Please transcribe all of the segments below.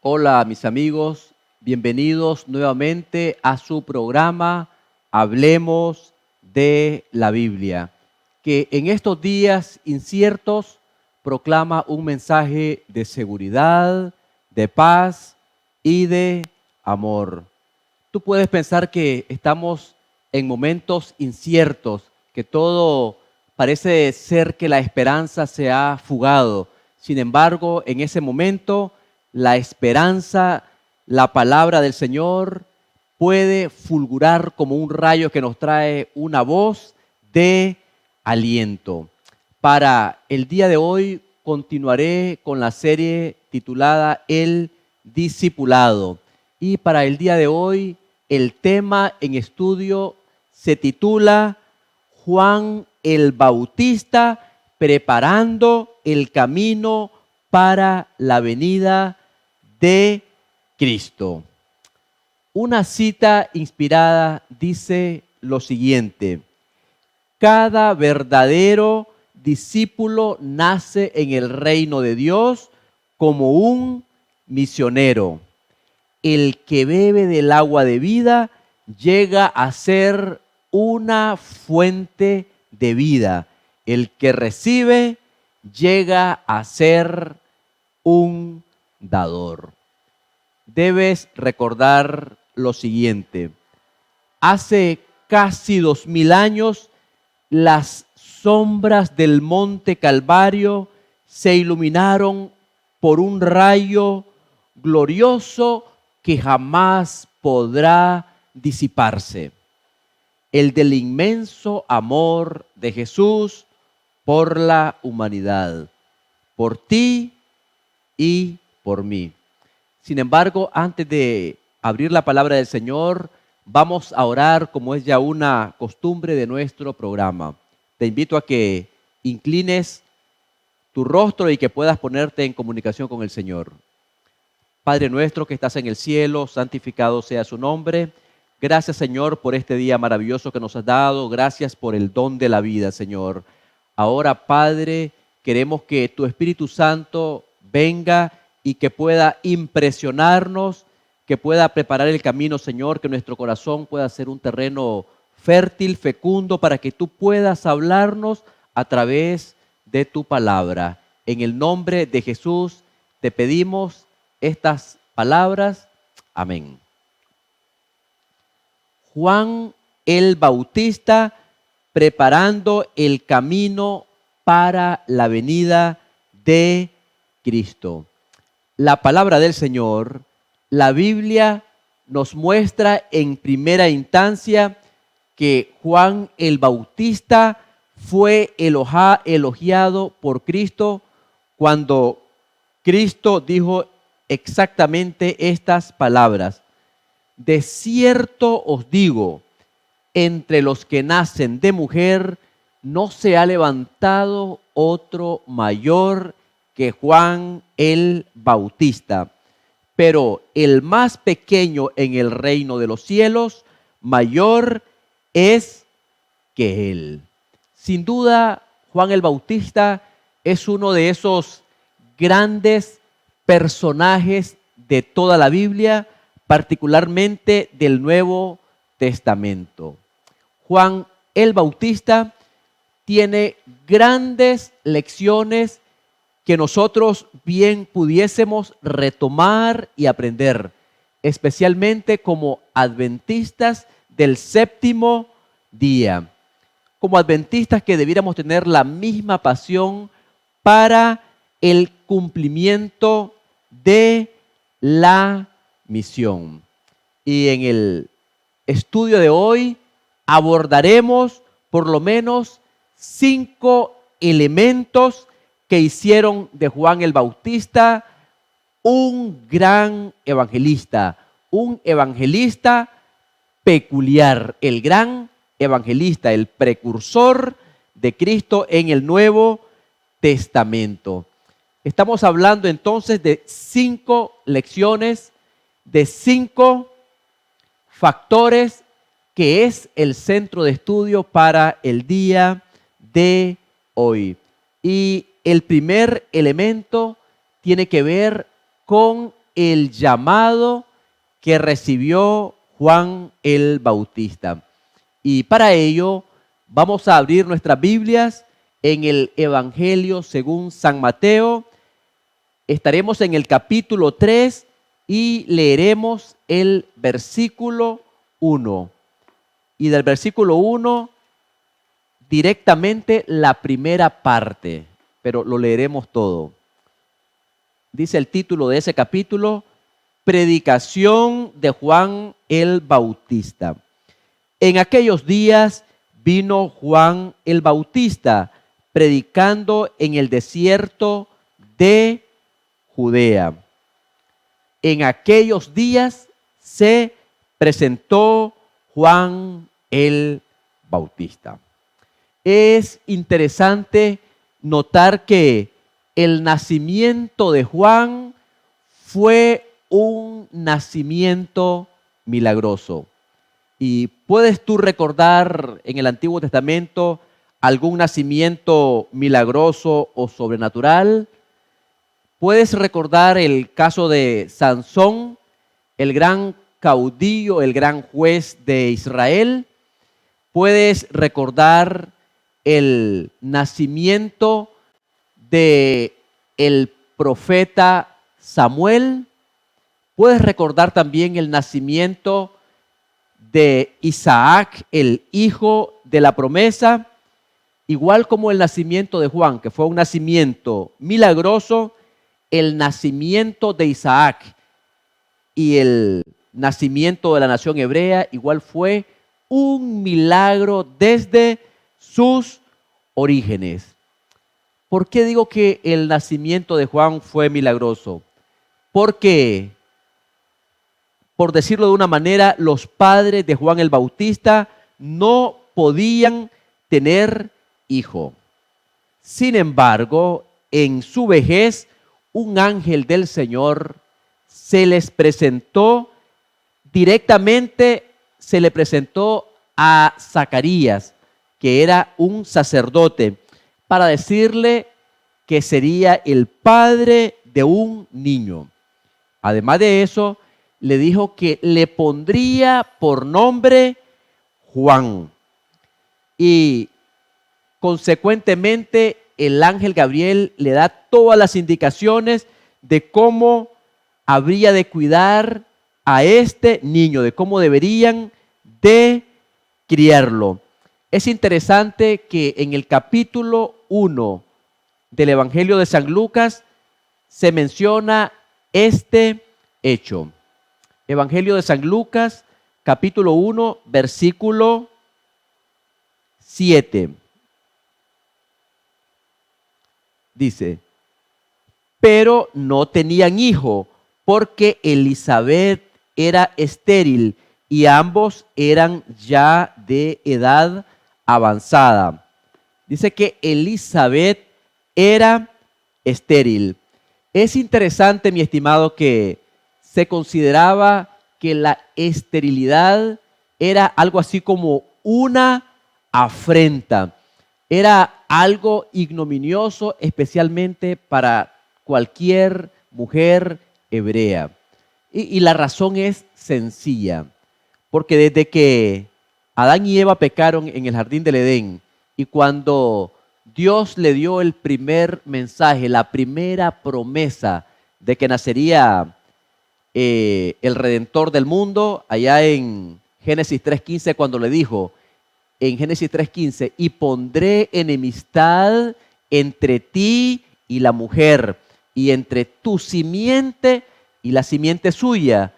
Hola mis amigos, bienvenidos nuevamente a su programa Hablemos de la Biblia, que en estos días inciertos proclama un mensaje de seguridad, de paz y de amor. Tú puedes pensar que estamos en momentos inciertos, que todo parece ser que la esperanza se ha fugado. Sin embargo, en ese momento, la esperanza, la palabra del Señor puede fulgurar como un rayo que nos trae una voz de aliento. Para el día de hoy continuaré con la serie titulada El Discipulado. Y para el día de hoy el tema en estudio se titula Juan el Bautista preparando el camino para la venida de Cristo. Una cita inspirada dice lo siguiente: cada verdadero discípulo nace en el reino de Dios como un misionero. El que bebe del agua de vida llega a ser una fuente de vida. El que recibe llega a ser un dador. Debes recordar lo siguiente: hace casi 2000 años, las sombras del monte Calvario se iluminaron por un rayo glorioso que jamás podrá disiparse. El del inmenso amor de Jesús por la humanidad, por ti y por mí. Sin embargo, antes de abrir la palabra del Señor, vamos a orar como es ya una costumbre de nuestro programa. Te invito a que inclines tu rostro y que puedas ponerte en comunicación con el Señor. Padre nuestro que estás en el cielo, santificado sea su nombre. Gracias, Señor, por este día maravilloso que nos has dado. Gracias por el don de la vida, Señor. Ahora, Padre, queremos que tu Espíritu Santo venga y que pueda impresionarnos, que pueda preparar el camino, Señor, que nuestro corazón pueda ser un terreno fértil, fecundo, para que tú puedas hablarnos a través de tu palabra. En el nombre de Jesús te pedimos estas palabras. Amén. Juan el Bautista preparando el camino para la venida de Cristo. La palabra del Señor, la Biblia nos muestra en primera instancia que Juan el Bautista fue elogiado por Cristo cuando Cristo dijo exactamente estas palabras: de cierto os digo, entre los que nacen de mujer no se ha levantado otro mayor que Juan el Bautista, pero el más pequeño en el reino de los cielos mayor es que él. Sin duda, Juan el Bautista es uno de esos grandes personajes de toda la Biblia, particularmente del Nuevo Testamento. Juan el Bautista tiene grandes lecciones que nosotros bien pudiésemos retomar y aprender, especialmente como adventistas del séptimo día. Como adventistas que debiéramos tener la misma pasión para el cumplimiento de la misión. Y en el estudio de hoy abordaremos por lo menos 5 elementos que hicieron de Juan el Bautista un gran evangelista, un evangelista peculiar, el gran evangelista, el precursor de Cristo en el Nuevo Testamento. Estamos hablando entonces de 5 lecciones, de 5 factores que es el centro de estudio para el día de hoy. Y el primer elemento tiene que ver con el llamado que recibió Juan el Bautista. Y para ello vamos a abrir nuestras Biblias en el Evangelio según San Mateo. Estaremos en el capítulo 3 y leeremos el versículo 1. Y del versículo 1 directamente la primera parte, pero lo leeremos todo. Dice el título de ese capítulo: Predicación de Juan el Bautista. En aquellos días vino Juan el Bautista predicando en el desierto de Judea. En aquellos días se presentó Juan el Bautista. Es interesante notar que el nacimiento de Juan fue un nacimiento milagroso. ¿Y puedes tú recordar en el Antiguo Testamento algún nacimiento milagroso o sobrenatural? ¿Puedes recordar el caso de Sansón, el gran caudillo, el gran juez de Israel? ¿Puedes recordar el nacimiento de el profeta Samuel? ¿Puedes recordar también el nacimiento de Isaac, el hijo de la promesa? Igual como el nacimiento de Juan, que fue un nacimiento milagroso, el nacimiento de Isaac y el nacimiento de la nación hebrea igual fue un milagro desde sus orígenes. ¿Por qué digo que el nacimiento de Juan fue milagroso? Porque, por decirlo de una manera, los padres de Juan el Bautista no podían tener hijo. Sin embargo, en su vejez, un ángel del Señor se les presentó directamente, se le presentó a Zacarías, que era un sacerdote, para decirle que sería el padre de un niño. Además de eso, le dijo que le pondría por nombre Juan. Y consecuentemente, el ángel Gabriel le da todas las indicaciones de cómo habría de cuidar a este niño, de cómo deberían de criarlo. Es interesante que en el capítulo 1 del Evangelio de San Lucas se menciona este hecho. Evangelio de San Lucas, capítulo 1, versículo 7. Dice: pero no tenían hijo, porque Elisabet era estéril y ambos eran ya de edad avanzada. Dice que Elisabet era estéril. Es interesante, mi estimado, que se consideraba que la esterilidad era algo así como una afrenta. Era algo ignominioso, especialmente para cualquier mujer hebrea. Y la razón es sencilla, porque desde que Adán y Eva pecaron en el jardín del Edén, y cuando Dios le dio el primer mensaje, la primera promesa de que nacería el Redentor del mundo, allá en Génesis 3:15, cuando le dijo, en Génesis 3:15, y pondré enemistad entre ti y la mujer, y entre tu simiente y la simiente suya.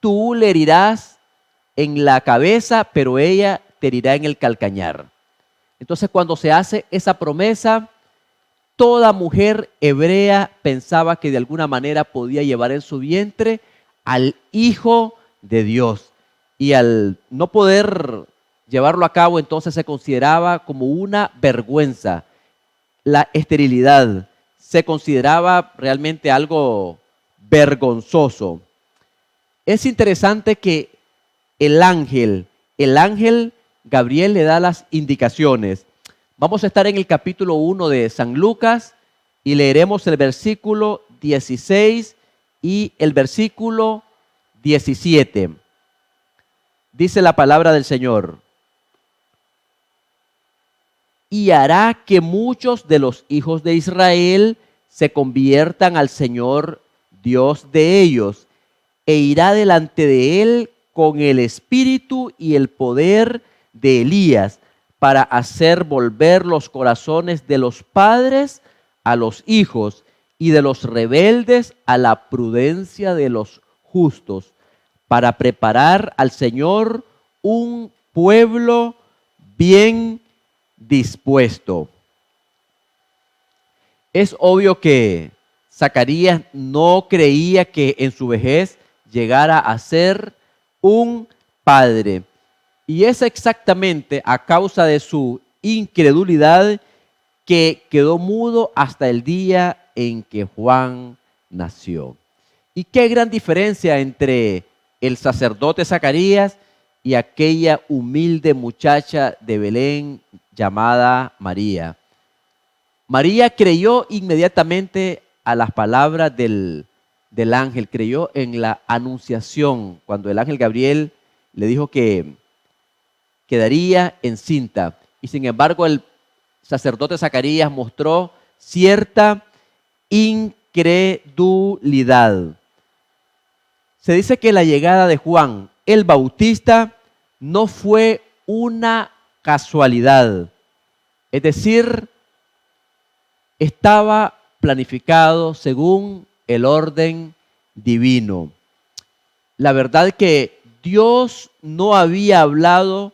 Tú le herirás en la cabeza, pero ella te herirá en el calcañar. Entonces, cuando se hace esa promesa, toda mujer hebrea pensaba que de alguna manera podía llevar en su vientre al Hijo de Dios. Y al no poder llevarlo a cabo, entonces se consideraba como una vergüenza. La esterilidad se consideraba realmente algo vergonzoso. Es interesante que el ángel Gabriel le da las indicaciones. Vamos a estar en el capítulo 1 de San Lucas y leeremos el versículo 16 y el versículo 17. Dice la palabra del Señor: y hará que muchos de los hijos de Israel se conviertan al Señor Dios de ellos, e irá delante de él con el espíritu y el poder de Elías, para hacer volver los corazones de los padres a los hijos y de los rebeldes a la prudencia de los justos, para preparar al Señor un pueblo bien dispuesto. Es obvio que Zacarías no creía que en su vejez llegara a ser un padre. Y es exactamente a causa de su incredulidad que quedó mudo hasta el día en que Juan nació. Y qué gran diferencia entre el sacerdote Zacarías y aquella humilde muchacha de Belén llamada María. María creyó inmediatamente a las palabras del ángel, creyó en la anunciación cuando el ángel Gabriel le dijo que quedaría encinta. Y sin embargo el sacerdote Zacarías mostró cierta incredulidad. Se dice que la llegada de Juan el Bautista no fue una casualidad. Es decir, estaba planificado según el orden divino. La verdad que Dios no había hablado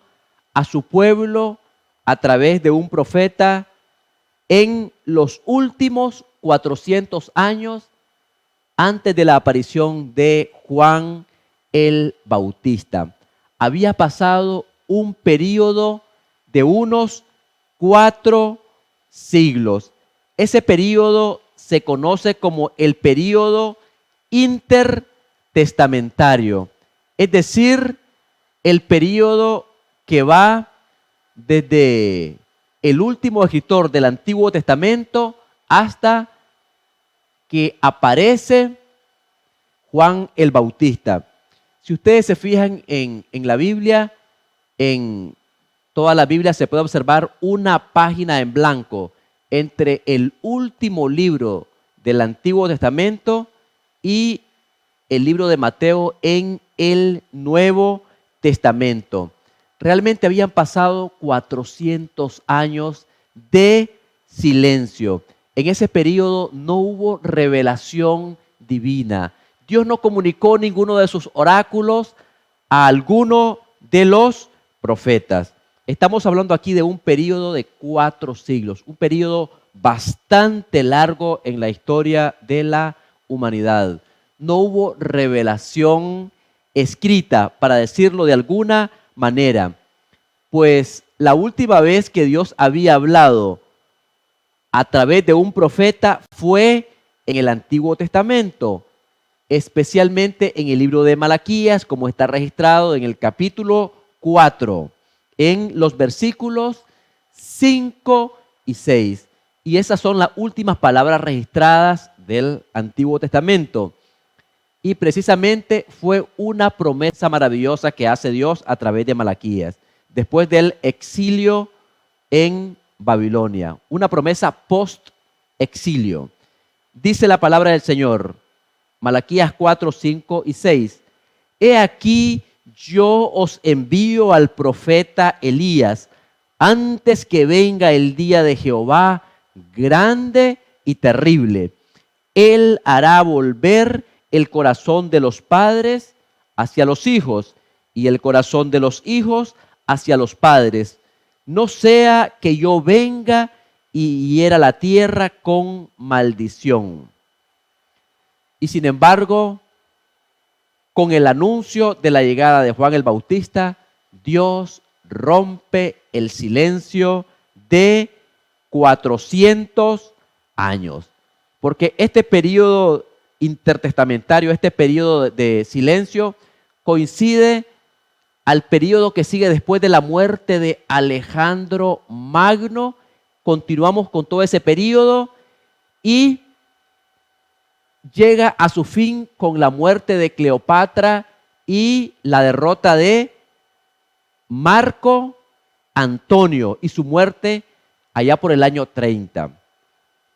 a su pueblo a través de un profeta en los últimos 400 años antes de la aparición de Juan el Bautista. Había pasado un periodo de unos 4 siglos. Ese periodo se conoce como el periodo intertestamentario, es decir, el periodo que va desde el último escritor del Antiguo Testamento hasta que aparece Juan el Bautista. Si ustedes se fijan en la Biblia, en toda la Biblia se puede observar una página en blanco entre el último libro del Antiguo Testamento y el libro de Mateo en el Nuevo Testamento. Realmente habían pasado 400 años de silencio. En ese periodo no hubo revelación divina. Dios no comunicó ninguno de sus oráculos a alguno de los profetas. Estamos hablando aquí de un periodo de 4 siglos, un periodo bastante largo en la historia de la humanidad. No hubo revelación escrita, para decirlo de alguna manera, pues la última vez que Dios había hablado a través de un profeta fue en el Antiguo Testamento, especialmente en el libro de Malaquías, como está registrado en el capítulo 4, en los versículos 5 y 6. Y esas son las últimas palabras registradas del Antiguo Testamento. Y precisamente fue una promesa maravillosa que hace Dios a través de Malaquías, después del exilio en Babilonia, una promesa post-exilio. Dice la palabra del Señor, Malaquías 4, 5 y 6. He aquí, yo os envío al profeta Elías antes que venga el día de Jehová grande y terrible. Él hará volver el corazón de los padres hacia los hijos y el corazón de los hijos hacia los padres. No sea que yo venga y hiera la tierra con maldición. Y sin embargo, con el anuncio de la llegada de Juan el Bautista, Dios rompe el silencio de 400 años. Porque este periodo intertestamentario, este periodo de silencio, coincide al periodo que sigue después de la muerte de Alejandro Magno. Continuamos con todo ese periodo y llega a su fin con la muerte de Cleopatra y la derrota de Marco Antonio y su muerte allá por el año 30.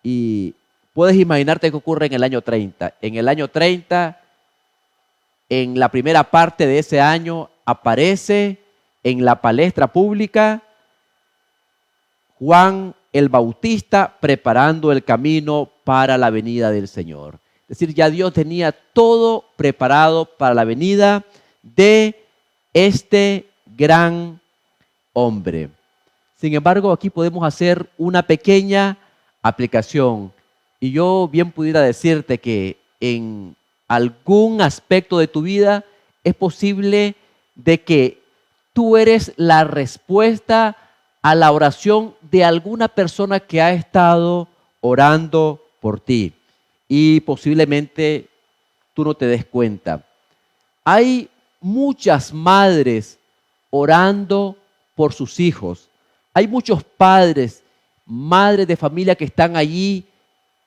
Y puedes imaginarte qué ocurre en el año 30. En el año 30, en la primera parte de ese año, aparece en la palestra pública Juan el Bautista preparando el camino para la venida del Señor. Es decir, ya Dios tenía todo preparado para la venida de este gran hombre. Sin embargo, aquí podemos hacer una pequeña aplicación. Y yo bien pudiera decirte que en algún aspecto de tu vida es posible de que tú eres la respuesta a la oración de alguna persona que ha estado orando por ti. Y posiblemente tú no te des cuenta. Hay muchas madres orando por sus hijos. Hay muchos padres, madres de familia que están allí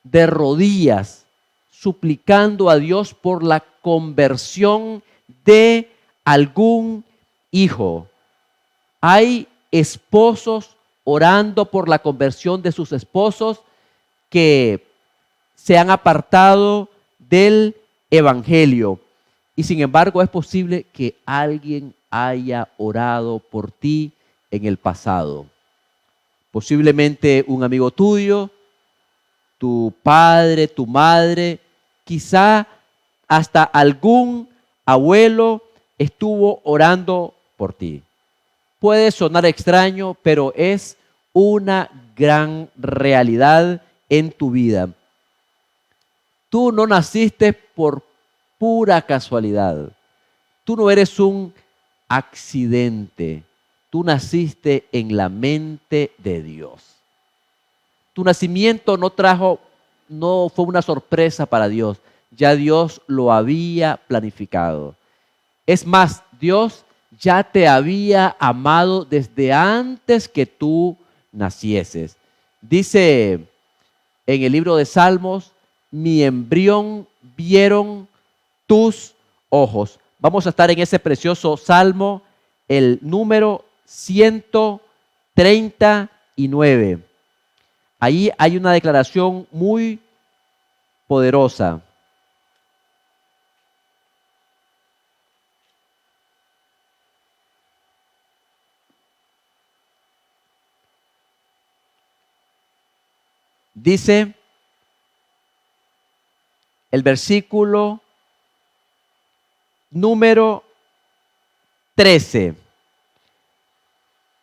de rodillas, suplicando a Dios por la conversión de algún hijo. Hay esposos orando por la conversión de sus esposos que se han apartado del evangelio. Y sin embargo, es posible que alguien haya orado por ti en el pasado. Posiblemente un amigo tuyo, tu padre, tu madre, quizá hasta algún abuelo estuvo orando por ti. Puede sonar extraño, pero es una gran realidad en tu vida. Tú no naciste por pura casualidad. Tú no eres un accidente. Tú naciste en la mente de Dios. Tu nacimiento no fue una sorpresa para Dios. Ya Dios lo había planificado. Es más, Dios ya te había amado desde antes que tú nacieses. Dice en el libro de Salmos, mi embrión vieron tus ojos. Vamos a estar en ese precioso salmo, el número 139. Ahí hay una declaración muy poderosa. Dice el versículo número 13.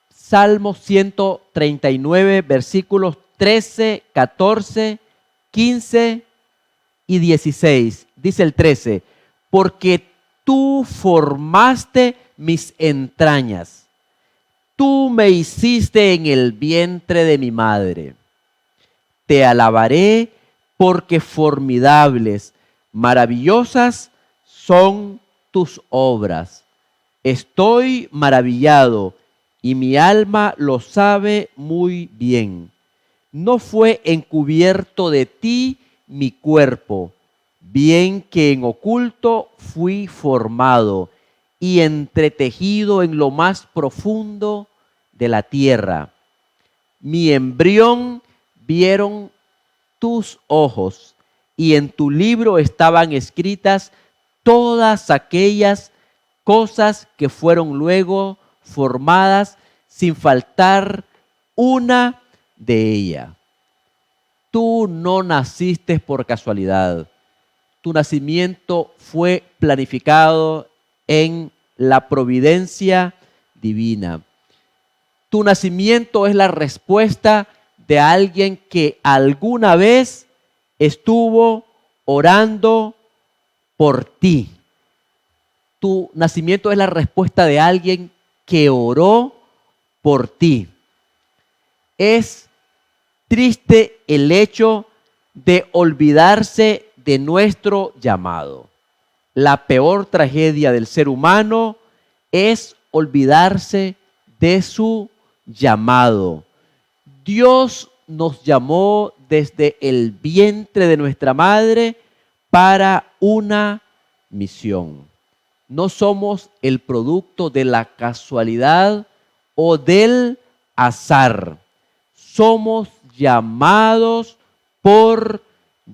Salmo 139, versículos 13, 14, 15 y 16. Dice el 13, porque tú formaste mis entrañas, tú me hiciste en el vientre de mi madre. Te alabaré porque formidables, maravillosas son tus obras. Estoy maravillado y mi alma lo sabe muy bien. No fue encubierto de ti mi cuerpo, bien que en oculto fui formado y entretejido en lo más profundo de la tierra. Mi embrión vieron tus ojos y en tu libro estaban escritas todas aquellas cosas que fueron luego formadas sin faltar una de ellas. Tú no naciste por casualidad. Tu nacimiento fue planificado en la providencia divina. Tu nacimiento es la respuesta de alguien que alguna vez estuvo orando por ti. Tu nacimiento es la respuesta de alguien que oró por ti. Es triste el hecho de olvidarse de nuestro llamado. La peor tragedia del ser humano es olvidarse de su llamado. Dios nos llamó desde el vientre de nuestra madre para una misión. No somos el producto de la casualidad o del azar. Somos llamados por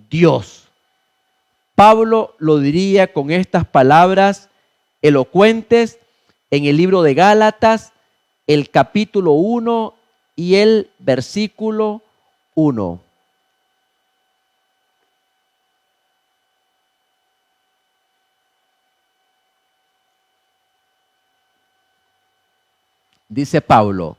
Dios. Pablo lo diría con estas palabras elocuentes en el libro de Gálatas, el capítulo 1 y el versículo 1. Dice Pablo,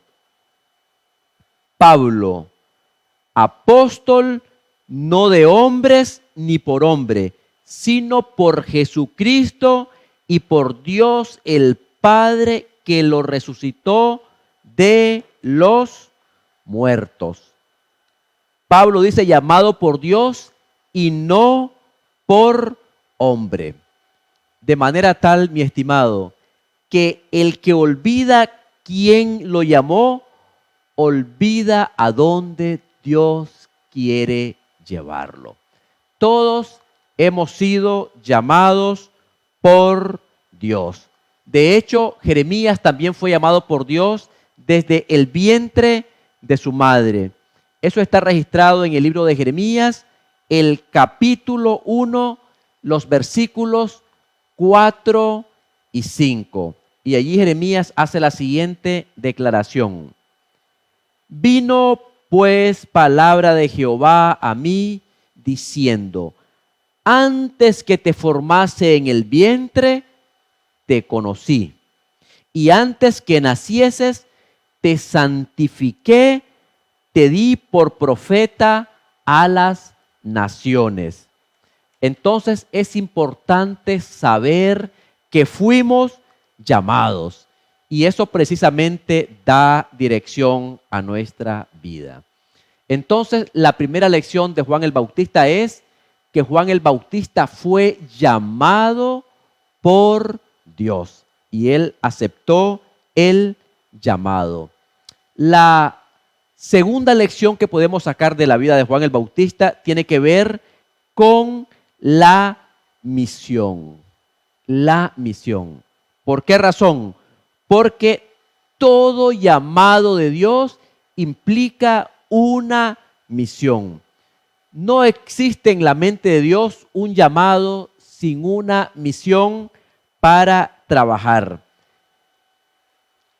apóstol no de hombres ni por hombre, sino por Jesucristo y por Dios el Padre que lo resucitó de los muertos. Pablo dice llamado por Dios y no por hombre. De manera tal, mi estimado, que el que olvida quién lo llamó, olvida a dónde Dios quiere llevarlo. Todos hemos sido llamados por Dios. De hecho, Jeremías también fue llamado por Dios desde el vientre de su madre. Eso está registrado en el libro de Jeremías, el capítulo 1, los versículos 4 y 5. Y allí Jeremías hace la siguiente declaración. Vino pues palabra de Jehová a mí diciendo, antes que te formase en el vientre, te conocí. Y antes que nacieses, te santifiqué, te di por profeta a las naciones. Entonces es importante saber que fuimos llamados. Y eso precisamente da dirección a nuestra vida. Entonces, la primera lección de Juan el Bautista es que Juan el Bautista fue llamado por Dios y él aceptó el llamado. La segunda lección que podemos sacar de la vida de Juan el Bautista tiene que ver con la misión. La misión. ¿Por qué razón? Porque todo llamado de Dios implica una misión. No existe en la mente de Dios un llamado sin una misión para trabajar.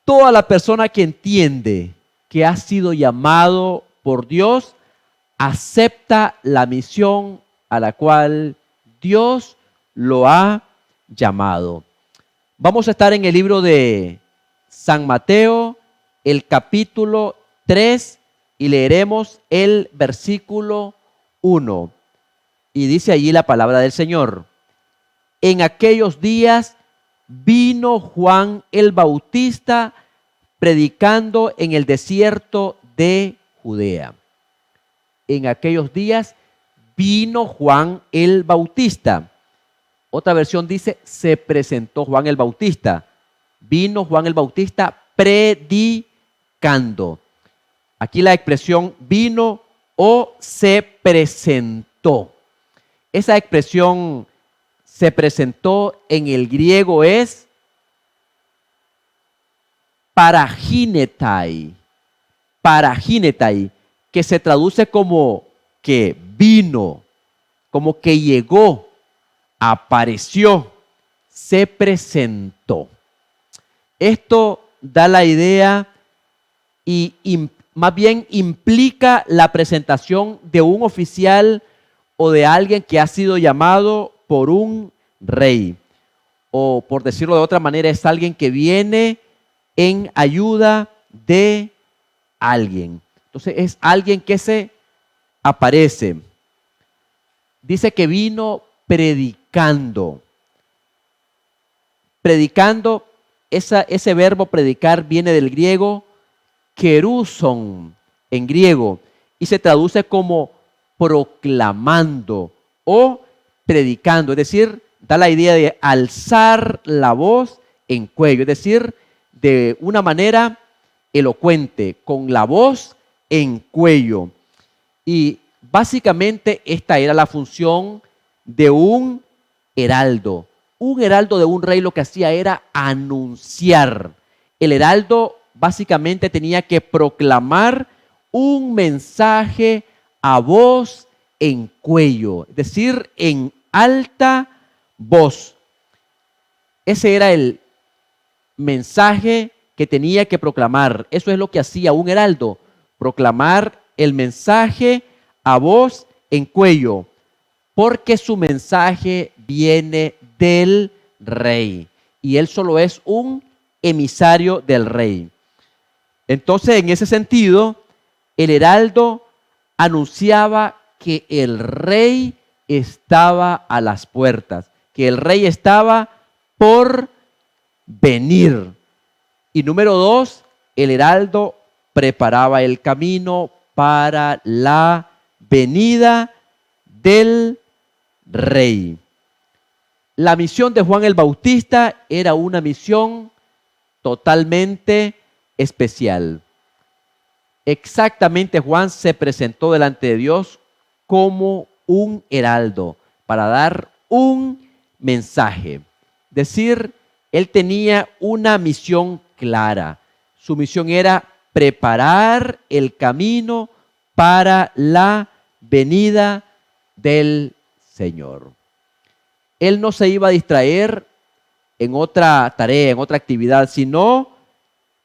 Toda la persona que entiende que ha sido llamado por Dios acepta la misión a la cual Dios lo ha llamado. Vamos a estar en el libro de San Mateo, el capítulo 3, y leeremos el versículo 1. Y dice allí la palabra del Señor. En aquellos días vino Juan el Bautista predicando en el desierto de Judea. En aquellos días vino Juan el Bautista. Otra versión dice, se presentó Juan el Bautista. Vino Juan el Bautista predicando. Aquí la expresión vino o se presentó. Esa expresión se presentó en el griego es paraginetai. Paraginetai, que se traduce como que vino, como que llegó, apareció, se presentó. Esto da la idea y más bien implica la presentación de un oficial o de alguien que ha sido llamado por un rey. O por decirlo de otra manera, es alguien que viene en ayuda de alguien. Entonces es alguien que se aparece. Dice que vino predicando. Predicando, ese verbo predicar viene del griego keruson en griego y se traduce como proclamando o predicando, es decir, da la idea de alzar la voz en cuello, es decir, de una manera elocuente, con la voz en cuello. Y básicamente esta era la función de un heraldo. Un heraldo de un rey lo que hacía era anunciar. El heraldo básicamente tenía que proclamar un mensaje a voz en cuello, es decir, en alta voz. Ese era el mensaje que tenía que proclamar. Eso es lo que hacía un heraldo, proclamar el mensaje a voz en cuello, porque su mensaje viene del rey y él solo es un emisario del rey. Entonces, en ese sentido, el heraldo anunciaba que el rey estaba a las puertas, que el rey estaba por venir. Y número dos, el heraldo preparaba el camino para la venida del rey. La misión de Juan el Bautista era una misión totalmente especial. Exactamente, Juan se presentó delante de Dios como un heraldo para dar un mensaje. Es decir, él tenía una misión clara. Su misión era preparar el camino para la venida del Señor. Él no se iba a distraer en otra tarea, en otra actividad, sino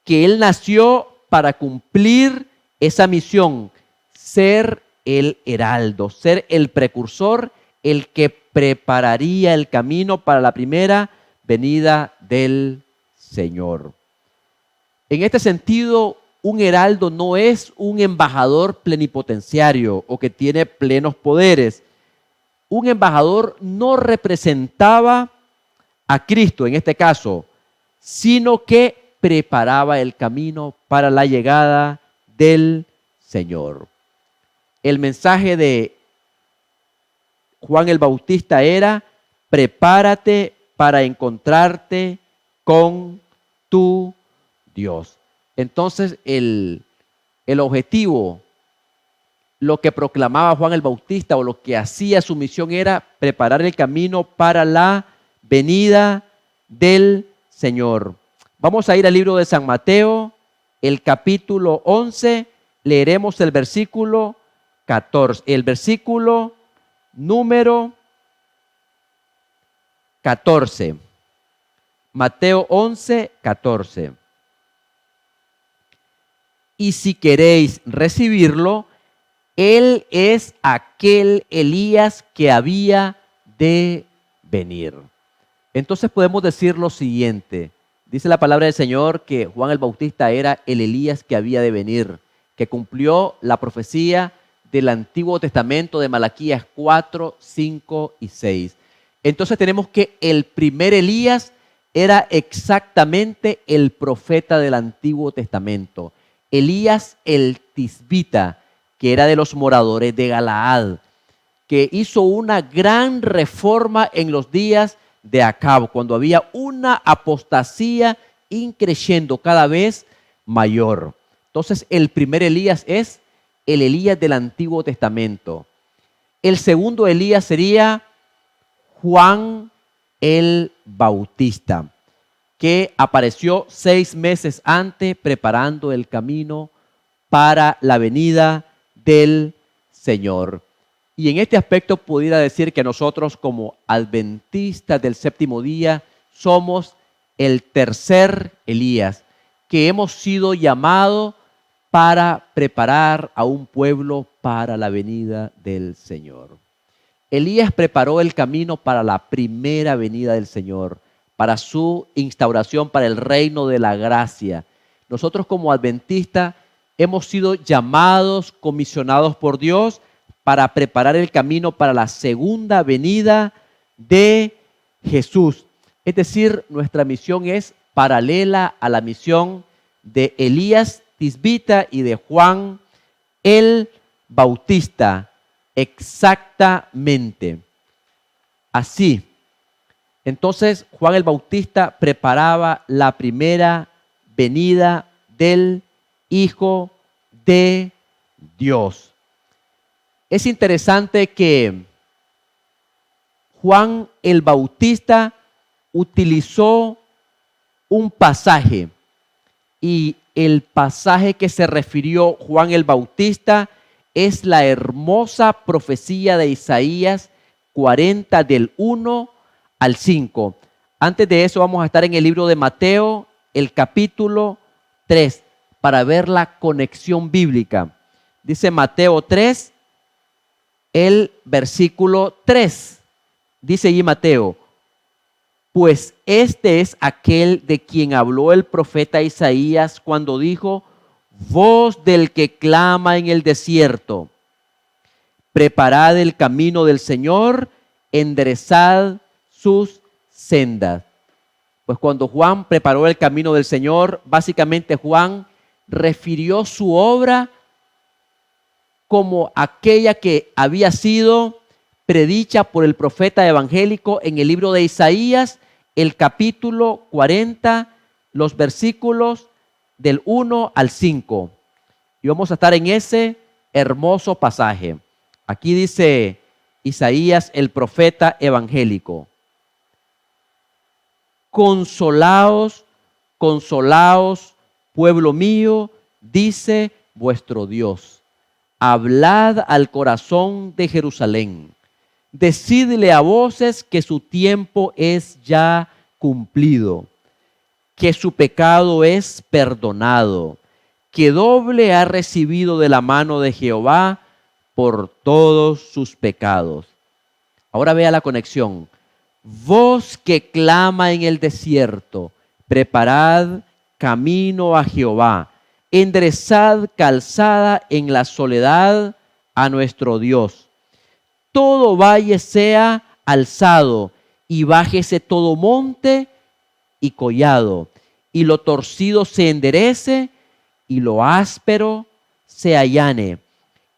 que él nació para cumplir esa misión, ser el heraldo, ser el precursor, el que prepararía el camino para la primera venida del Señor. En este sentido, un heraldo no es un embajador plenipotenciario o que tiene plenos poderes. Un embajador no representaba a Cristo en este caso, sino que preparaba el camino para la llegada del Señor. El mensaje de Juan el Bautista era: prepárate para encontrarte con tu Dios. Entonces el objetivo, lo que proclamaba Juan el Bautista o lo que hacía su misión era preparar el camino para la venida del Señor. Vamos a ir al libro de San Mateo, el capítulo 11, leeremos el versículo 14, el versículo número 14. Mateo 11, 14. Y si queréis recibirlo, él es aquel Elías que había de venir. Entonces podemos decir lo siguiente. Dice la palabra del Señor que Juan el Bautista era el Elías que había de venir, que cumplió la profecía del Antiguo Testamento de Malaquías 4, 5 y 6. Entonces tenemos que el primer Elías era exactamente el profeta del Antiguo Testamento. Elías el Tisbita, que era de los moradores de Galaad, que hizo una gran reforma en los días de Acab, cuando había una apostasía increciendo cada vez mayor. Entonces, el primer Elías es el Elías del Antiguo Testamento. El segundo Elías sería Juan el Bautista, que apareció 6 meses antes preparando el camino para la venida del Señor. Y en este aspecto pudiera decir que nosotros como adventistas del séptimo día somos el tercer Elías, que hemos sido llamados para preparar a un pueblo para la venida del Señor. Elías preparó el camino para la primera venida del Señor, para su instauración, para el reino de la gracia. Nosotros como adventistas hemos sido llamados, comisionados por Dios para preparar el camino para la segunda venida de Jesús. Es decir, nuestra misión es paralela a la misión de Elías Tisbita y de Juan el Bautista. Exactamente. Así. Entonces, Juan el Bautista preparaba la primera venida del Hijo de Dios. Es interesante que Juan el Bautista utilizó un pasaje, y el pasaje que se refirió Juan el Bautista es la hermosa profecía de Isaías 40 del 1 al 5. Antes de eso vamos a estar en el libro de Mateo, el capítulo 3, para ver la conexión bíblica. Dice Mateo 3, el versículo 3. Dice allí Mateo: pues este es aquel de quien habló el profeta Isaías cuando dijo: voz del que clama en el desierto, preparad el camino del Señor, enderezad sus sendas. Pues cuando Juan preparó el camino del Señor, básicamente Juan refirió su obra como aquella que había sido predicha por el profeta evangélico en el libro de Isaías, el capítulo 40, los versículos del 1 al 5. Y vamos a estar en ese hermoso pasaje. Aquí dice Isaías, el profeta evangélico: consolaos, consolaos, pueblo mío, dice vuestro Dios. Hablad al corazón de Jerusalén. Decidle a voces que su tiempo es ya cumplido, que su pecado es perdonado, que doble ha recibido de la mano de Jehová por todos sus pecados. Ahora vea la conexión. Voz que clama en el desierto, preparad camino a Jehová, enderezad calzada en la soledad a nuestro Dios. Todo valle sea alzado y bájese todo monte y collado, y lo torcido se enderece y lo áspero se allane,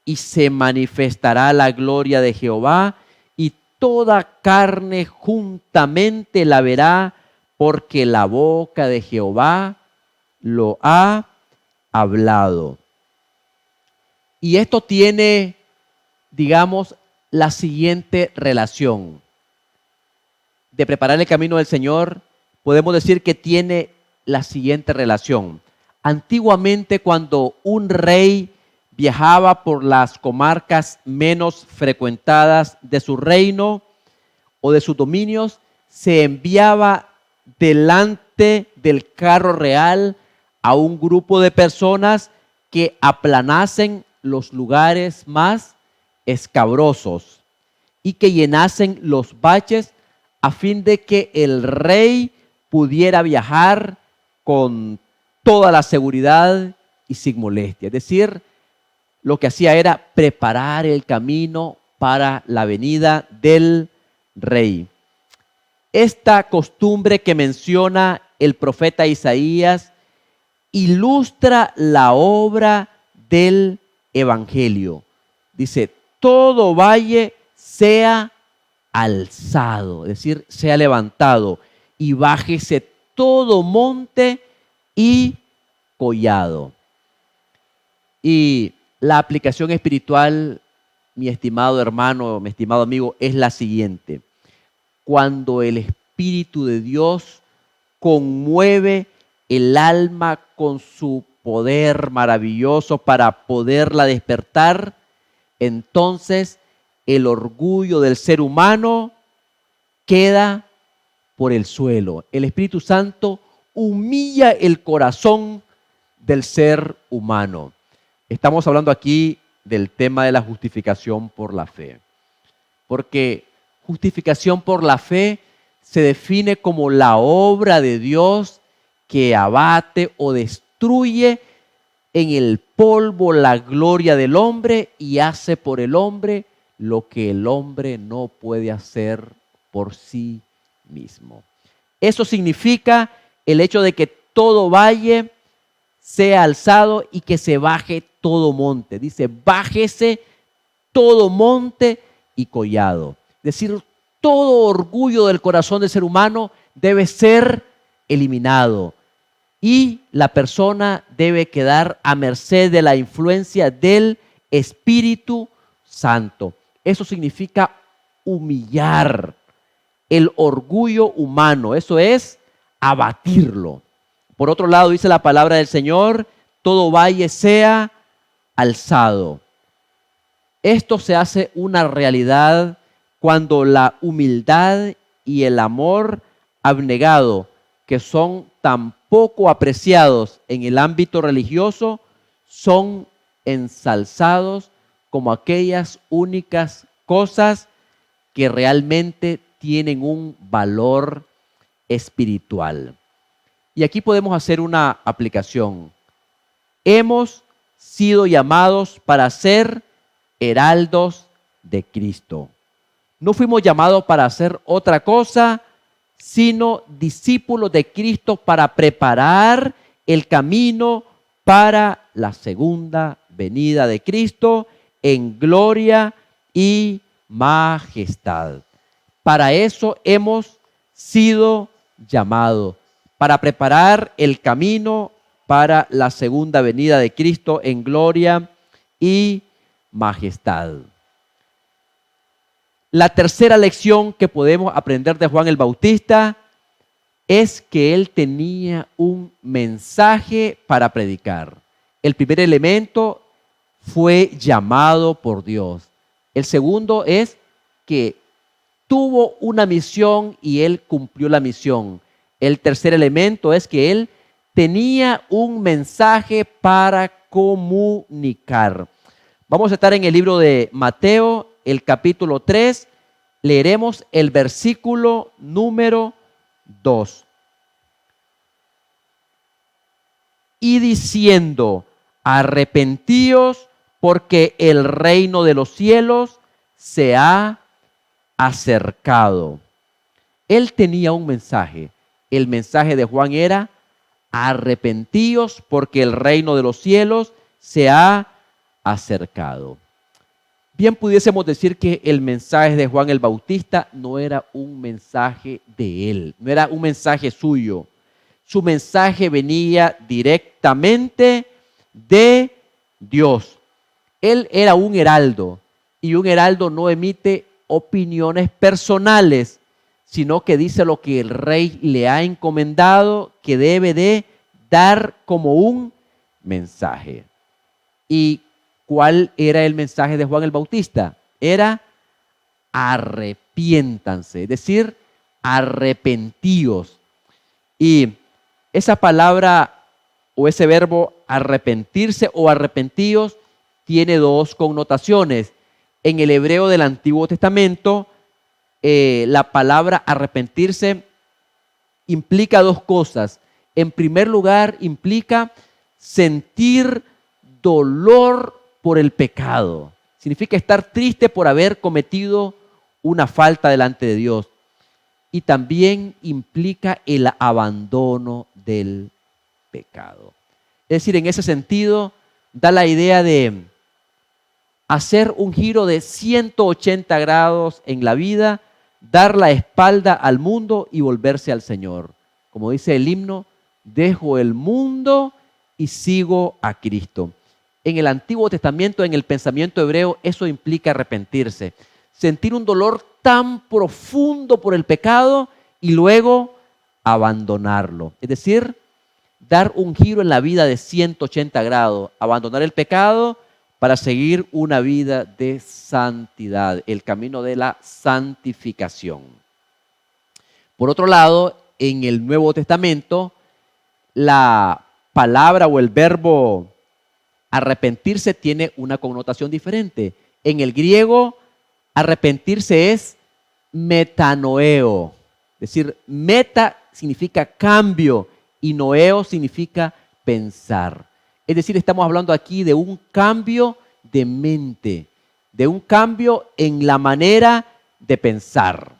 y se manifestará la gloria de Jehová, y toda carne juntamente la verá, porque la boca de Jehová lo ha hablado. Y esto tiene, digamos, la siguiente relación. De preparar el camino del Señor, podemos decir que tiene la siguiente relación. Antiguamente, cuando un rey viajaba por las comarcas menos frecuentadas de su reino o de sus dominios, se enviaba delante del carro real a un grupo de personas que aplanasen los lugares más escabrosos y que llenasen los baches a fin de que el rey pudiera viajar con toda la seguridad y sin molestia. Es decir, lo que hacía era preparar el camino para la venida del rey. Esta costumbre que menciona el profeta Isaías ilustra la obra del evangelio. Dice: todo valle sea alzado, es decir, sea levantado, y bájese todo monte y collado. Y la aplicación espiritual, mi estimado hermano, mi estimado amigo, es la siguiente: cuando el Espíritu de Dios conmueve el alma con su poder maravilloso para poderla despertar, entonces el orgullo del ser humano queda por el suelo. El Espíritu Santo humilla el corazón del ser humano. Estamos hablando aquí del tema de la justificación por la fe, porque justificación por la fe se define como la obra de Dios que abate o destruye en el polvo la gloria del hombre y hace por el hombre lo que el hombre no puede hacer por sí mismo. Eso significa el hecho de que todo valle sea alzado y que se baje todo monte. Dice: bájese todo monte y collado. Es decir, todo orgullo del corazón del ser humano debe ser eliminado y la persona debe quedar a merced de la influencia del Espíritu Santo. Eso significa humillar el orgullo humano, eso es abatirlo. Por otro lado, dice la palabra del Señor, todo valle sea alzado. Esto se hace una realidad cuando la humildad y el amor abnegado, que son tan poco apreciados en el ámbito religioso, son ensalzados como aquellas únicas cosas que realmente tienen un valor espiritual. Y aquí podemos hacer una aplicación. Hemos sido llamados para ser heraldos de Cristo. No fuimos llamados para hacer otra cosa, sino discípulos de Cristo para preparar el camino para la segunda venida de Cristo en gloria y majestad. Para eso hemos sido llamados, para preparar el camino para la segunda venida de Cristo en gloria y majestad. La tercera lección que podemos aprender de Juan el Bautista es que él tenía un mensaje para predicar. El primer elemento fue llamado por Dios. El segundo es que tuvo una misión y él cumplió la misión. El tercer elemento es que él tenía un mensaje para comunicar. Vamos a estar en el libro de Mateo, el capítulo 3. Leeremos el versículo número 2. Y diciendo, arrepentíos porque el reino de los cielos se ha acercado. Él tenía un mensaje. El mensaje de Juan era, arrepentíos porque el reino de los cielos se ha acercado. Bien pudiésemos decir que el mensaje de Juan el Bautista no era un mensaje de él, no era un mensaje suyo. Su mensaje venía directamente de Dios. Él era un heraldo y un heraldo no emite opiniones personales, sino que dice lo que el rey le ha encomendado que debe de dar como un mensaje. ¿Y cuál era el mensaje de Juan el Bautista? Era arrepiéntanse, es decir, arrepentíos. Y esa palabra o ese verbo arrepentirse o arrepentíos tiene dos connotaciones. En el hebreo del Antiguo Testamento, la palabra arrepentirse implica dos cosas. En primer lugar, implica sentir dolor por el pecado. Significa estar triste por haber cometido una falta delante de Dios. Y también implica el abandono del pecado. Es decir, en ese sentido, da la idea de hacer un giro de 180 grados en la vida, dar la espalda al mundo y volverse al Señor. Como dice el himno, dejo el mundo y sigo a Cristo. En el Antiguo Testamento, en el pensamiento hebreo, eso implica arrepentirse. Sentir un dolor tan profundo por el pecado y luego abandonarlo. Es decir, dar un giro en la vida de 180 grados, abandonar el pecado para seguir una vida de santidad, el camino de la santificación. Por otro lado, en el Nuevo Testamento, la palabra o el verbo arrepentirse tiene una connotación diferente. En el griego, arrepentirse es metanoeo. Es decir, meta significa cambio y noeo significa pensar. Es decir, estamos hablando aquí de un cambio de mente, de un cambio en la manera de pensar.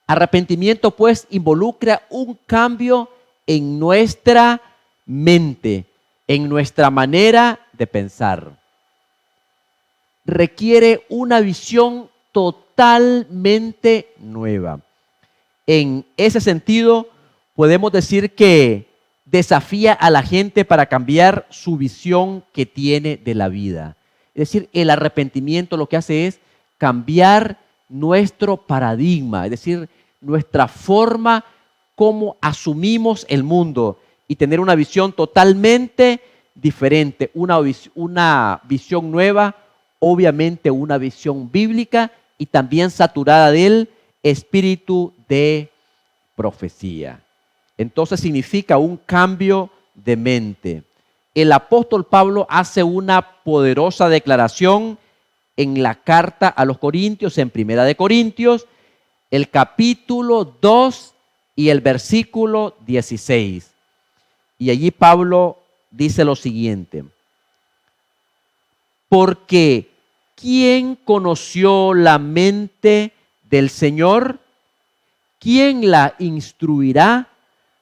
Arrepentimiento, pues, involucra un cambio en nuestra mente, en nuestra manera de pensar. Requiere una visión totalmente nueva. En ese sentido, podemos decir que desafía a la gente para cambiar su visión que tiene de la vida. Es decir, el arrepentimiento lo que hace es cambiar nuestro paradigma, es decir, nuestra forma como asumimos el mundo y tener una visión totalmente diferente, una visión nueva, obviamente una visión bíblica y también saturada del espíritu de profecía. Entonces significa un cambio de mente. El apóstol Pablo hace una poderosa declaración en la carta a los Corintios, en Primera de Corintios, el capítulo 2 y el versículo 16. Y allí Pablo dice lo siguiente: porque ¿quién conoció la mente del Señor? ¿Quién la instruirá?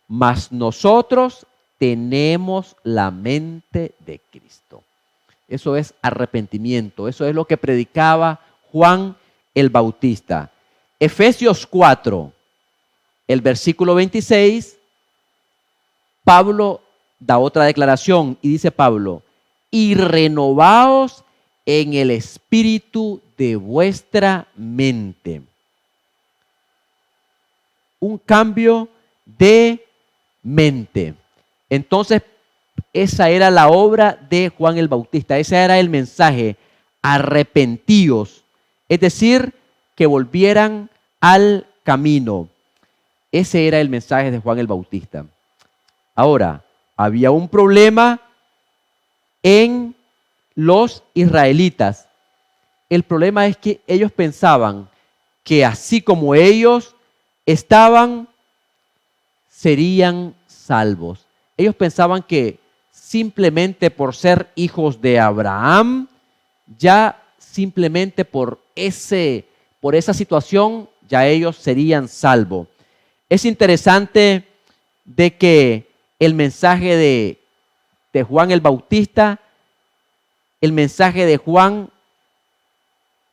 Mas nosotros tenemos la mente de Cristo. Eso es arrepentimiento. Eso es lo que predicaba Juan el Bautista. Efesios 4, el versículo 26, Pablo da otra declaración y dice Pablo: y renovaos en el espíritu de vuestra mente. Un cambio de mente. Entonces, esa era la obra de Juan el Bautista. Ese era el mensaje: arrepentíos. Es decir, que volvieran al camino. Ese era el mensaje de Juan el Bautista. Ahora, había un problema en los israelitas. El problema es que ellos pensaban que así como ellos estaban, serían salvos. Ellos pensaban que simplemente por ser hijos de Abraham, ya simplemente por esa situación, ya ellos serían salvos. Es interesante de que el mensaje de Juan el Bautista, el mensaje de Juan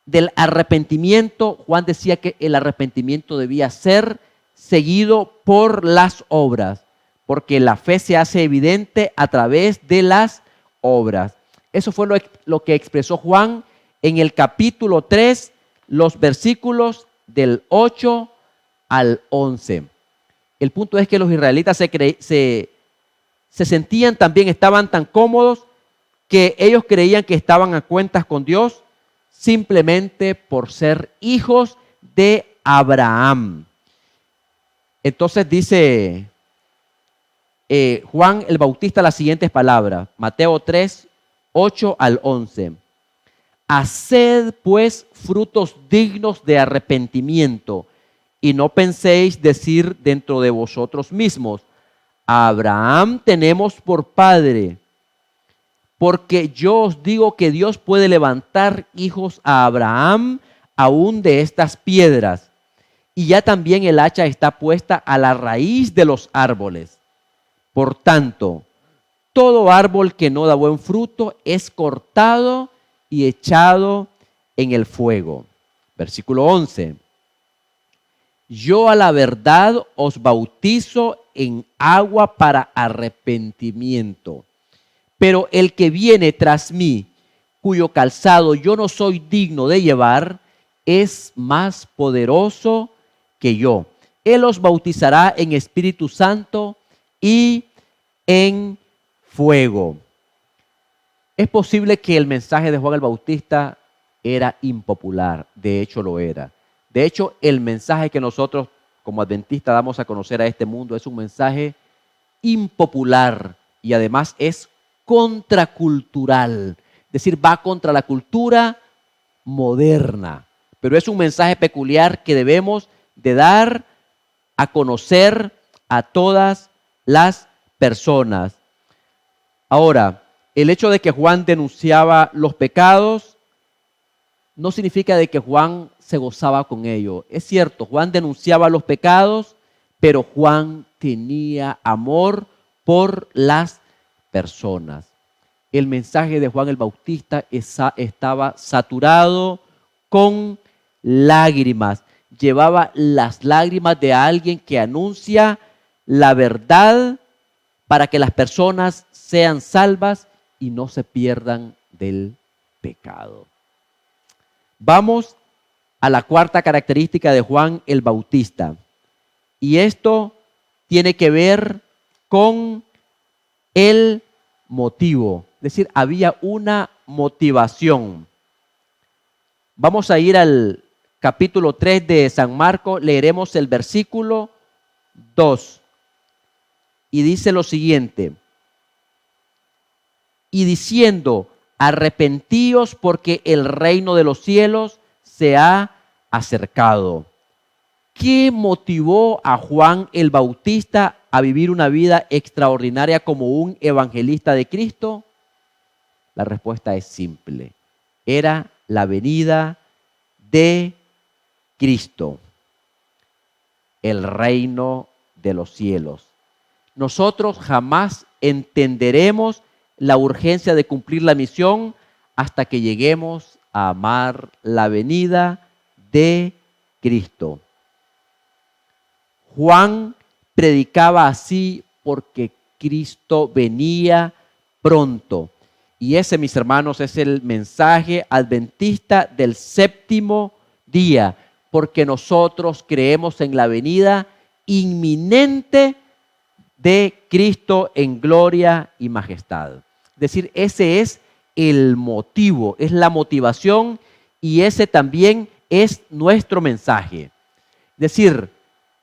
del arrepentimiento, Juan decía que el arrepentimiento debía ser seguido por las obras, porque la fe se hace evidente a través de las obras. Eso fue lo que expresó Juan en el capítulo 3, los versículos del 8 al 11. El punto es que los israelitas se sentían también, estaban tan cómodos que ellos creían que estaban a cuentas con Dios simplemente por ser hijos de Abraham. Entonces dice Juan el Bautista las siguientes palabras, Mateo 3, 8 al 11. Haced pues frutos dignos de arrepentimiento y no penséis decir dentro de vosotros mismos: a Abraham tenemos por padre. Porque yo os digo que Dios puede levantar hijos a Abraham aún de estas piedras. Y ya también el hacha está puesta a la raíz de los árboles. Por tanto, todo árbol que no da buen fruto es cortado y echado en el fuego. Versículo 11. Yo a la verdad os bautizo en agua para arrepentimiento. Pero el que viene tras mí, cuyo calzado yo no soy digno de llevar, es más poderoso que yo. Él os bautizará en Espíritu Santo y en fuego. Es posible que el mensaje de Juan el Bautista era impopular. De hecho, lo era. De hecho, el mensaje que nosotros como adventistas damos a conocer a este mundo es un mensaje impopular y además es contracultural, es decir, va contra la cultura moderna, pero es un mensaje peculiar que debemos de dar a conocer a todas las personas. Ahora, el hecho de que Juan denunciaba los pecados no significa de que Juan se gozaba con ello. Es cierto, Juan denunciaba los pecados, pero Juan tenía amor por las personas. El mensaje de Juan el Bautista estaba saturado con lágrimas. Llevaba las lágrimas de alguien que anuncia la verdad para que las personas sean salvas y no se pierdan del pecado. Vamos a la cuarta característica de Juan el Bautista. Y esto tiene que ver con el motivo. Es decir, había una motivación. Vamos a ir al capítulo 3 de San Marcos, leeremos el versículo 2. Y dice lo siguiente: y diciendo, arrepentíos porque el reino de los cielos se ha acercado. ¿Qué motivó a Juan el Bautista a vivir una vida extraordinaria como un evangelista de Cristo? La respuesta es simple. Era la venida de Cristo, el reino de los cielos. Nosotros jamás entenderemos la urgencia de cumplir la misión hasta que lleguemos a amar la venida de Cristo. Juan predicaba así porque Cristo venía pronto. Y ese, mis hermanos, es el mensaje adventista del séptimo día, porque nosotros creemos en la venida inminente de Cristo en gloria y majestad. Es decir, ese es el motivo, es la motivación, y ese también es nuestro mensaje. Es decir,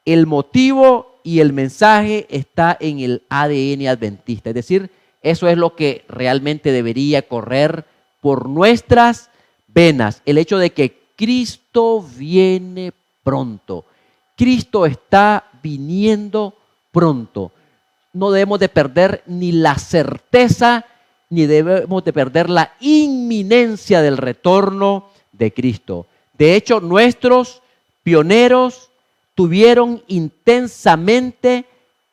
el motivo y el mensaje está en el ADN adventista. Es decir, eso es lo que realmente debería correr por nuestras venas. El hecho de que Cristo viene pronto. Cristo está viniendo pronto. No debemos de perder ni la certeza, ni debemos de perder la inminencia del retorno de Cristo. De hecho, nuestros pioneros tuvieron intensamente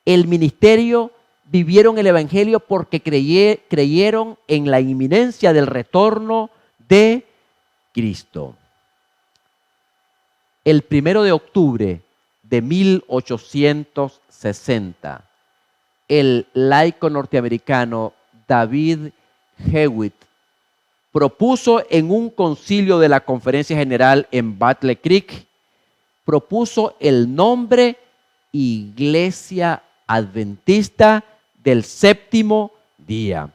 el ministerio, vivieron el evangelio porque creyeron en la inminencia del retorno de Cristo. El 1 de octubre de 1860, el laico norteamericano David Hewitt propuso en un concilio de la Conferencia General en Battle Creek, propuso el nombre Iglesia Adventista del Séptimo Día.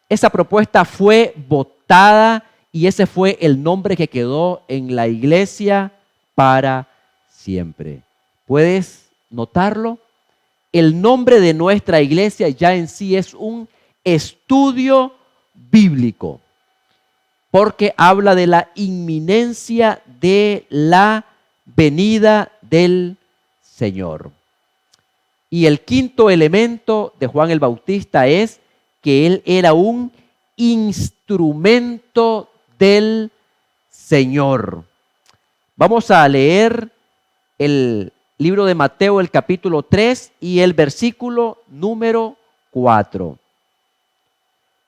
Esa propuesta fue votada y ese fue el nombre que quedó en la iglesia para siempre. ¿Puedes notarlo? El nombre de nuestra iglesia ya en sí es un estudio bíblico, porque habla de la inminencia de la venida del Señor. Y el quinto elemento de Juan el Bautista es que él era un instrumento del Señor. Vamos a leer el libro de Mateo, el capítulo 3 y el versículo número 4.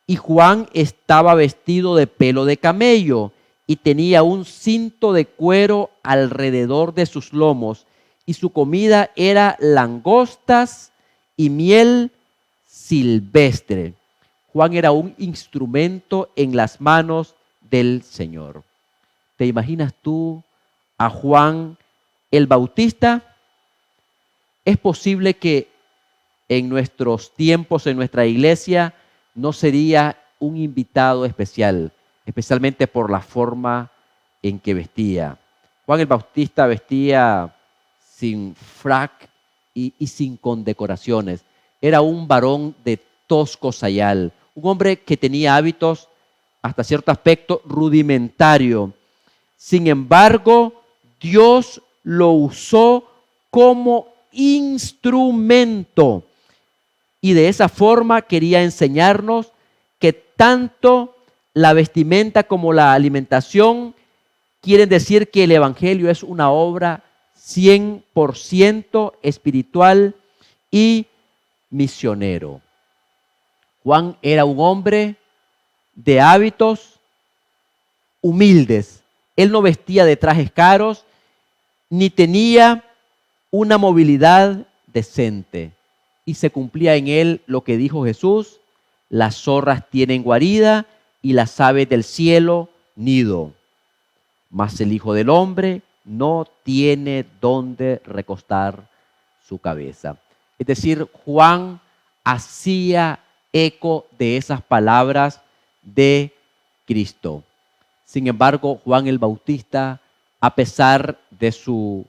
Y Juan estaba vestido de pelo de camello y tenía un cinto de cuero alrededor de sus lomos, y su comida era langostas y miel silvestre. Juan era un instrumento en las manos del Señor. ¿Te imaginas tú a Juan el Bautista? Es posible que en nuestros tiempos, en nuestra iglesia, no sería un invitado especial, especialmente por la forma en que vestía. Juan el Bautista vestía sin frac y sin condecoraciones. Era un varón de tosco sayal, un hombre que tenía hábitos hasta cierto aspecto rudimentario. Sin embargo, Dios lo usó como instrumento, y de esa forma quería enseñarnos que tanto la vestimenta como la alimentación quieren decir que el evangelio es una obra 100% espiritual y misionero. Juan era un hombre de hábitos humildes. Él no vestía de trajes caros, ni tenía una movilidad decente. Y se cumplía en él lo que dijo Jesús: las zorras tienen guarida y las aves del cielo nido, mas el Hijo del Hombre no tiene dónde recostar su cabeza. Es decir, Juan hacía eco de esas palabras de Cristo. Sin embargo, Juan el Bautista, a pesar de su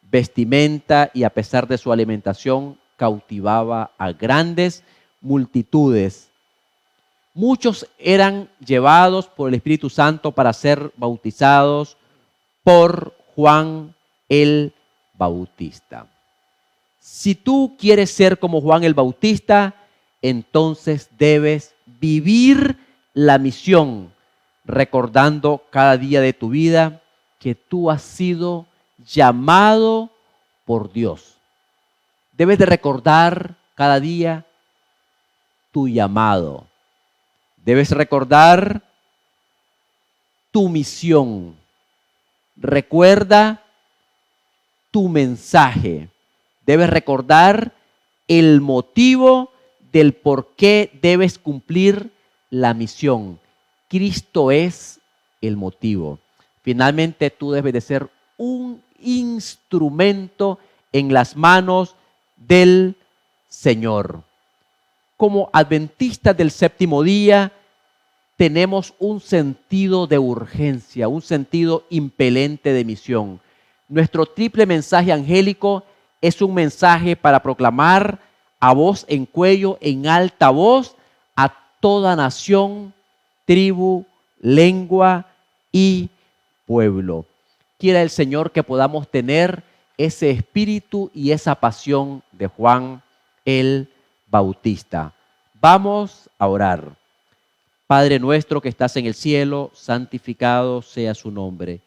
vestimenta y a pesar de su alimentación, cautivaba a grandes multitudes. Muchos eran llevados por el Espíritu Santo para ser bautizados por Juan el Bautista. Si tú quieres ser como Juan el Bautista, entonces debes vivir la misión, recordando cada día de tu vida que tú has sido llamado por Dios. Debes de recordar cada día tu llamado. Debes recordar tu misión. Recuerda tu mensaje. Debes recordar el motivo del por qué debes cumplir la misión. Cristo es el motivo. Finalmente, tú debes de ser un instrumento en las manos del Señor. Como adventistas del séptimo día, tenemos un sentido de urgencia, un sentido impelente de misión. Nuestro triple mensaje angélico es un mensaje para proclamar a voz en cuello, en alta voz, a toda nación, tribu, lengua y pueblo. Quiera el Señor que podamos tener ese espíritu y esa pasión de Juan el Bautista. Vamos a orar. Padre nuestro que estás en el cielo, santificado sea su nombre.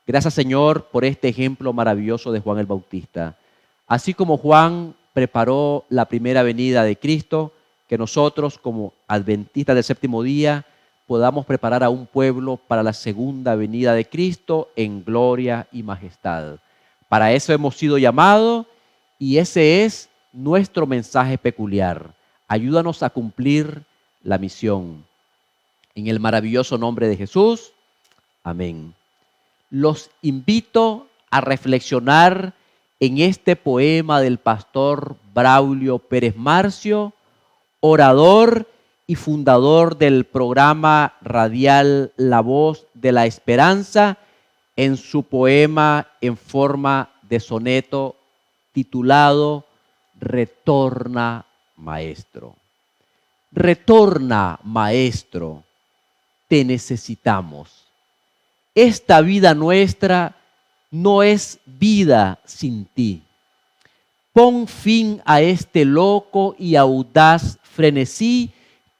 Gracias, Señor, por este ejemplo maravilloso de Juan el Bautista. Así como Juan preparó la primera venida de Cristo, que nosotros como adventistas del séptimo día podamos preparar a un pueblo para la segunda venida de Cristo en gloria y majestad. Para eso hemos sido llamados y ese es nuestro mensaje peculiar. Ayúdanos a cumplir la misión. En el maravilloso nombre de Jesús, amén. Los invito a reflexionar en este poema del pastor Braulio Pérez Marcio, orador y fundador del programa radial La Voz de la Esperanza, en su poema en forma de soneto titulado Retorna, Maestro. Retorna, Maestro, te necesitamos. Esta vida nuestra no es vida sin ti. Pon fin a este loco y audaz frenesí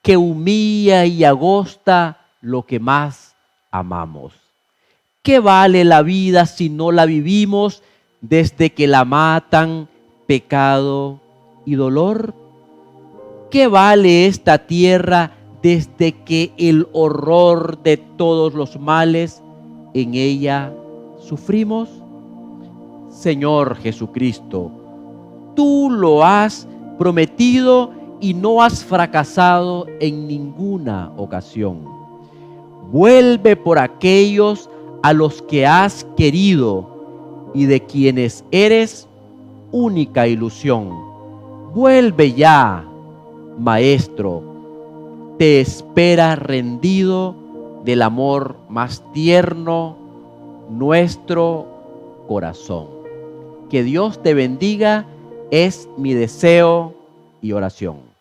que humilla y agosta lo que más amamos. ¿Qué vale la vida si no la vivimos desde que la matan pecado y dolor? ¿Qué vale esta tierra desde que el horror de todos los males en ella sufrimos? Señor Jesucristo, tú lo has prometido y no has fracasado en ninguna ocasión. Vuelve por aquellos a los que has querido y de quienes eres única ilusión. Vuelve ya, Maestro, te espera rendido del amor más tierno nuestro corazón. Que Dios te bendiga es mi deseo y oración.